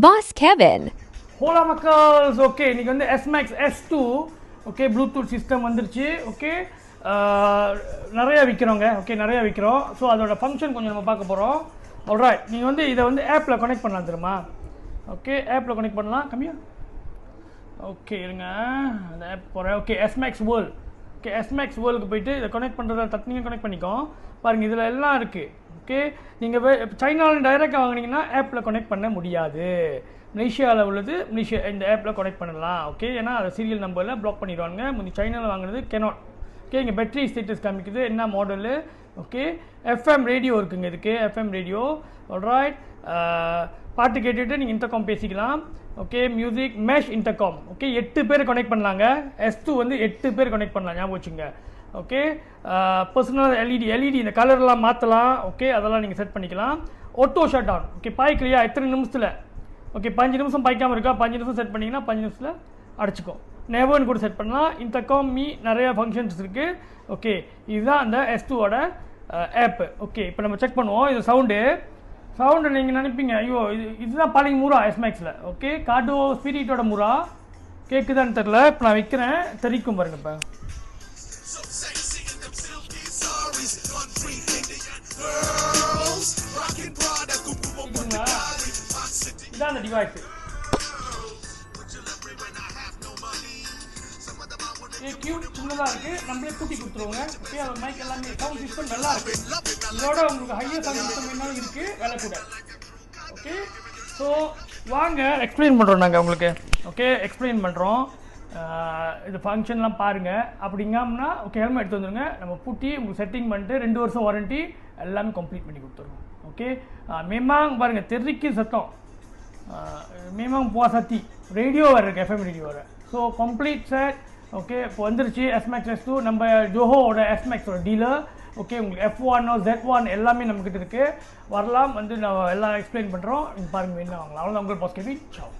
Boss Kevin. ஹோலா மக்கள்ஸ் okay இன்னைக்கு வந்து S-Max S2 okay Bluetooth system வந்துருச்சு ஓகே நிறையா விற்கிறோங்க ஓகே நிறையா விற்கிறோம் ஸோ அதோட ஃபங்க்ஷன் கொஞ்சம் நம்ம பார்க்க போகிறோம் ஆல்ரைட் நீங்கள் வந்து இதை வந்து ஆப்பில் கனெக்ட் பண்ணலாம் தெரியுமா ஓகே ஆப்பில் கனெக்ட் பண்ணலாம் கம்மியா ஓகே இருங்க அந்த ஆப் போகிறேன் okay S-Max World okay S-Max Worldக்கு போயிட்டு இதை கனெக்ட் பண்ணுறத தட்டினீங்க கனெக்ட் பண்ணிக்கோ பாருங்கள் இதில் எல்லாம் இருக்குது ஓகே நீங்கள் சைனாவில் டைரெக்டாக வாங்கினீங்கன்னா ஆப்பில் கனெக்ட் பண்ண முடியாது மலேசியாவில் உள்ளது மலேசியா இந்த ஆப்பில் கனெக்ட் பண்ணலாம் ஓகே ஏன்னா அதை சீரியல் நம்பரில் பிளாக் பண்ணிடுவாங்க முந்தி சைனாவில் வாங்கினது கெனாட் ஓகே இங்கே பேட்டரி ஸ்டேட்டஸ் காமிக்குது என்ன மாடலு ஓகே FM ரேடியோ இருக்குங்க இதுக்கு FM ரேடியோ ஆல்ரைட் பாட்டு கேட்டுட்டு நீங்கள் இன்டர்காம் பேசிக்கலாம் ஓகே மியூசிக் மேஷ் இன்டர்காம் ஓகே 8 பேர் கனெக்ட் பண்ணலாங்க S2 வந்து 8 பேர் கனெக்ட் பண்ணலாம் ஞாபகம் வச்சுங்க ஓகே பர்சனல் எல்இடி இந்த கலர்லாம் மாற்றலாம் ஓகே அதெல்லாம் நீங்கள் செட் பண்ணிக்கலாம் ஆட்டோ ஷட் டவுன் ஓகே பாய்க்கலையா எத்தனை நிமிஷத்தில் ஓகே 5 நிமிஷம் பாய்க்காமல் இருக்கா 5 நிமிஷம் செட் பண்ணிங்கன்னா 5 நிமிஷத்தில் அடிச்சுக்கும் நெவர்னு கூட செட் பண்ணலாம் இன்டர்காம் நிறைய ஃபங்க்ஷன்ஸ் இருக்குது ஓகே இதுதான் அந்த S2ஓட ஆப்பு ஓகே இப்போ நம்ம செக் பண்ணுவோம் இது சவுண்டு நீங்கள் நினைப்பீங்க ஐயோ இதுதான் பாலிங் மூரா S-Maxல ஓகே கார்டோ ஸ்பிரிட்டோட மூரா கேட்குதான்னு தெரில இப்போ நான் வைக்கிறேன் தெரிக்கும் பாருங்க இப்போ இதான் அந்த டிவைஸ் கியூட் சின்னதாக இருக்குது நம்மளே கூட்டி கொடுத்துருவோங்க ஓகே அது மைக் எல்லாமே சவுண்ட் சிஸ்டம் நல்லா இருக்குது இதோட உங்களுக்கு ஹையர் சவுண்ட் சிஸ்டம் வேணாலும் இருக்குது வேலை கூட ஓகே ஸோ வாங்க எக்ஸ்பிளைன் பண்ணுறோம் நாங்கள் உங்களுக்கு ஓகே எக்ஸ்பிளைன் பண்ணுறோம் இது ஃபங்க்ஷன்லாம் பாருங்கள் அப்படிங்கன்னா ஓகே ஹெல்மெட் எடுத்து வந்துடுங்க நம்ம பூட்டி உங்களுக்கு செட்டிங் பண்ணிட்டு 2 வருஷம் வாரண்ட்டி எல்லாமே கம்ப்ளீட் பண்ணி கொடுத்துருவோம் ஓகே மேமாங் பாருங்கள் தெரிக்கு சத்தம் மேமாங் புவாசத்தி ரேடியோ வேறு இருக்குது FM ரேடியோ வேறு ஸோ கம்ப்ளீட் செட் ஓகே இப்போ வந்துருச்சு S-Max S2 நம்ம ஜோஹோட S-Maxோட டீலர் ஓகே உங்களுக்கு F1 Z1 எல்லாமே நம்மக்கிட்ட இருக்குது வரலாம் வந்து நான் எல்லாம் எக்ஸ்பிளைன் பண்ணுறோம் நீங்கள் பாருங்கள் என்ன வாங்கலாம் அவ்வளோதான் உங்களுக்கு பாஸ் கேவி சாவ்